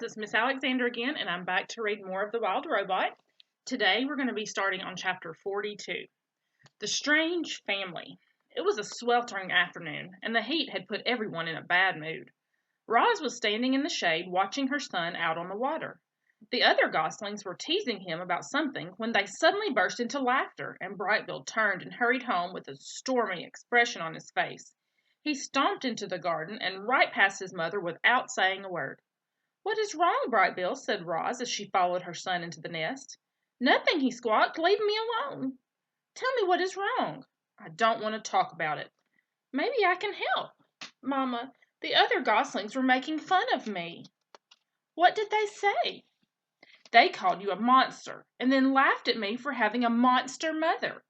it's Miss Alexander again, and I'm back to read more of The Wild Robot. Today we're going to be starting on chapter 42, The Strange Family. It was a sweltering afternoon, and the heat had put everyone in a bad mood. Roz was standing in the shade watching her son out on the water. The other goslings were teasing him about something when they suddenly burst into laughter, and Brightbill turned and hurried home with a stormy expression on his face. He stomped into the garden and right past his mother without saying a word. "What is wrong, Brightbill?" said Roz as she followed her son into the nest. "Nothing," he squawked. "Leave me alone." "Tell me what is wrong." "I don't want to talk about it." "Maybe I can help." "Mamma, the other goslings were making fun of me." "What did they say?" "They called you a monster, and then laughed at me for having a monster mother."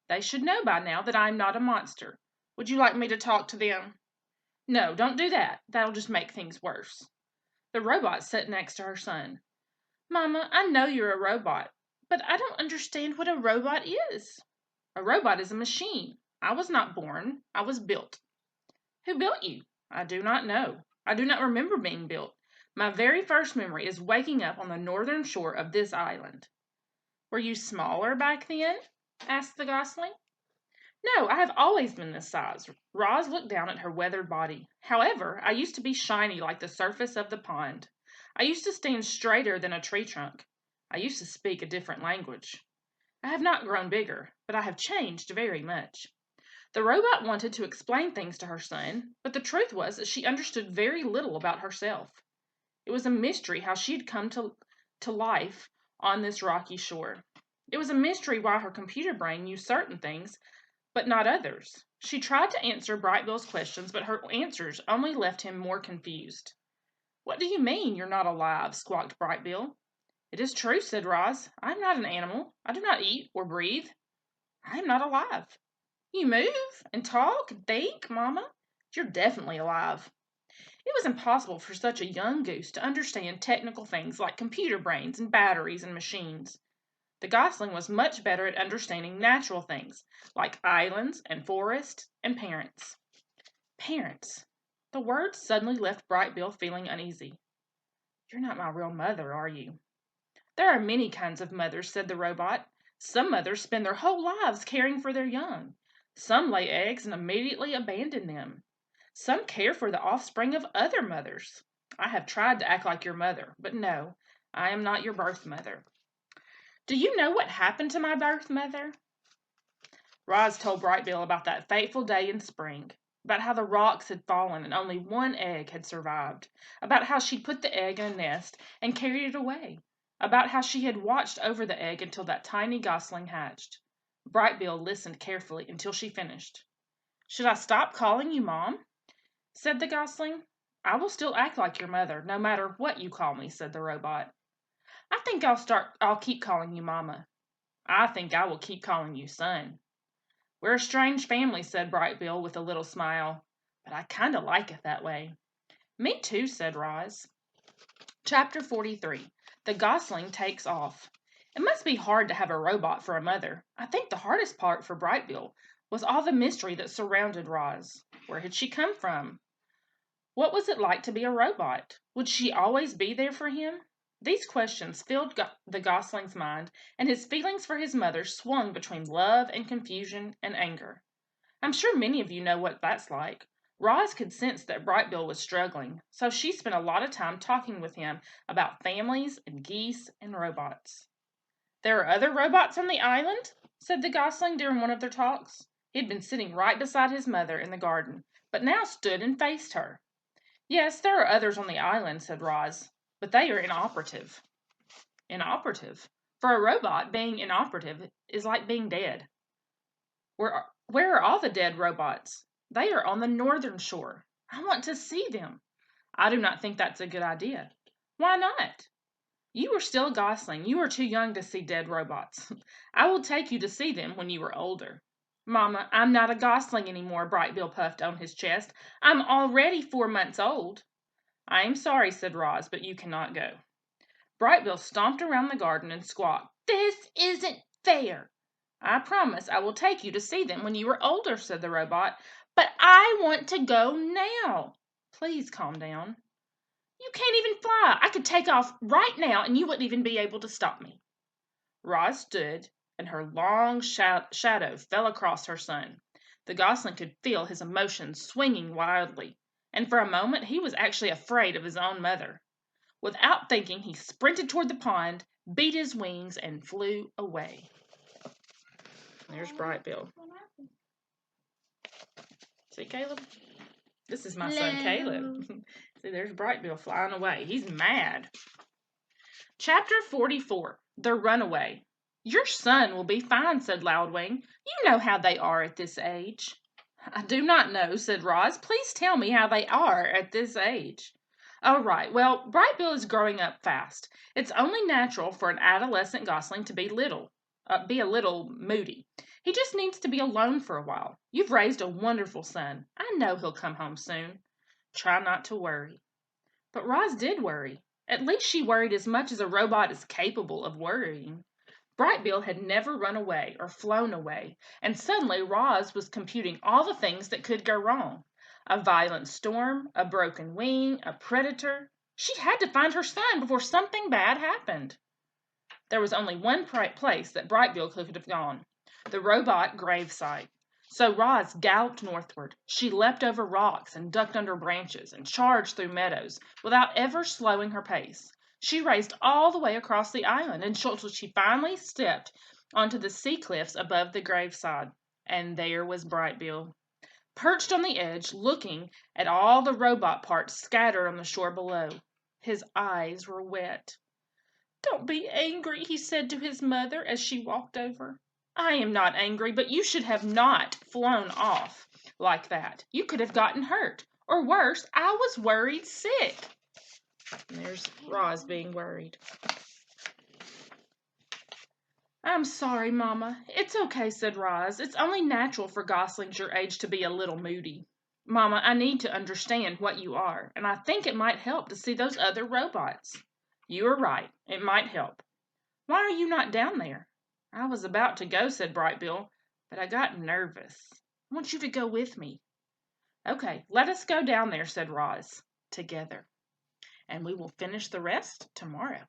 "They should know by now that I'm not a monster. Would you like me to talk to them?" "No, don't do that. That'll just make things worse." The robot sat next to her son. "Mama, I know you're a robot, but I don't understand what a robot is." "A robot is a machine. I was not born. I was built." "Who built you?" "I do not know. I do not remember being built. My very first memory is waking up on the northern shore of this island." "Were you smaller back then?" asked the gosling. "No, I have always been this size." Roz looked down at her weathered body. "However, I used to be shiny like the surface of the pond. I used to stand straighter than a tree trunk. I used to speak a different language. I have not grown bigger, but I have changed very much." The robot wanted to explain things to her son, but the truth was that she understood very little about herself. It was a mystery how she had come to life on this rocky shore. It was a mystery why her computer brain knew certain things but not others. She tried to answer Brightbill's questions, but her answers only left him more confused. "What do you mean, you're not alive?" squawked Brightbill. "It is true," said Roz. "I am not an animal. I do not eat or breathe. I am not alive." "You move and talk and think, Mama. You're definitely alive." It was impossible for such a young goose to understand technical things like computer brains and batteries and machines. The gosling was much better at understanding natural things, like islands and forests and parents. Parents. The word suddenly left Brightbill feeling uneasy. "You're not my real mother, are you?" "There are many kinds of mothers," said the robot. "Some mothers spend their whole lives caring for their young. Some lay eggs and immediately abandon them. Some care for the offspring of other mothers. I have tried to act like your mother, but no, I am not your birth mother." "Do you know what happened to my birth mother?" Roz told Brightbill about that fateful day in spring, about how the rocks had fallen and only one egg had survived, about how she'd put the egg in a nest and carried it away, about how she had watched over the egg until that tiny gosling hatched. Brightbill listened carefully until she finished. "Should I stop calling you Mom?" said the gosling. "I will still act like your mother, no matter what you call me," said the robot. "I think I'll keep calling you Mama." "I think I will keep calling you son." "We're a strange family," said Brightbill with a little smile, "but I kind of like it that way." "Me too," said Roz. Chapter 43, The Gosling Takes Off. It must be hard to have a robot for a mother. I think the hardest part for Brightbill was all the mystery that surrounded Roz. Where had she come from? What was it like to be a robot? Would she always be there for him? These questions filled the gosling's mind, and his feelings for his mother swung between love and confusion and anger. I'm sure many of you know what that's like. Roz could sense that Brightbill was struggling, so she spent a lot of time talking with him about families and geese and robots. "There are other robots on the island?" said the gosling during one of their talks. He had been sitting right beside his mother in the garden, but now stood and faced her. "Yes, there are others on the island," said Roz, "but they are inoperative." "Inoperative? For a robot, being inoperative is like being dead." Where are all the dead robots?" "They are on the northern shore." "I want to see them." "I do not think that's a good idea." "Why not?" "You are still a gosling. You are too young to see dead robots. I will take you to see them when you are older." "Mama, I'm not a gosling anymore," Brightbill puffed on his chest. "I'm already 4 months old." "I am sorry," said Roz, "but you cannot go." Brightbill stomped around the garden and squawked, "This isn't fair." "I promise I will take you to see them when you are older," said the robot. "But I want to go now." "Please calm down." You can't even fly. I could take off right now and you wouldn't even be able to stop me. Roz stood, and her long shadow fell across her son. The gosling could feel his emotions swinging wildly, and for a moment he was actually afraid of his own mother. Without thinking, he sprinted toward the pond, beat his wings, and flew away. There's Brightbill. See, Caleb? This is my son, Caleb. See, there's Brightbill flying away. He's mad. Chapter 44, The Runaway. Your son will be fine, said Loudwing. You know how they are at this age. I do not know, said Roz. Please tell me how they are at this age. Oh, right. Well, Brightbill is growing up fast. It's only natural for an adolescent gosling to be a little moody. He just needs to be alone for a while. You've raised a wonderful son. I know he'll come home soon. Try not to worry. But Roz did worry. At least she worried as much as a robot is capable of worrying. Brightbill had never run away or flown away, and suddenly Roz was computing all the things that could go wrong. A violent storm, a broken wing, a predator. She had to find her son before something bad happened. There was only one place that Brightbill could have gone, the robot gravesite. So Roz galloped northward. She leapt over rocks and ducked under branches and charged through meadows without ever slowing her pace. She raced all the way across the island until she finally stepped onto the sea cliffs above the graveside. And there was Brightbill, perched on the edge, looking at all the robot parts scattered on the shore below. His eyes were wet. Don't be angry, he said to his mother as she walked over. I am not angry, but you should have not flown off like that. You could have gotten hurt. Or worse, I was worried sick. And there's Roz being worried. I'm sorry, Mama. It's okay, said Roz. It's only natural for goslings your age to be a little moody. Mama, I need to understand what you are, and I think it might help to see those other robots. You are right. It might help. Why are you not down there? I was about to go, said Brightbill, but I got nervous. I want you to go with me. Okay, let us go down there, said Roz, together. And we will finish the rest tomorrow.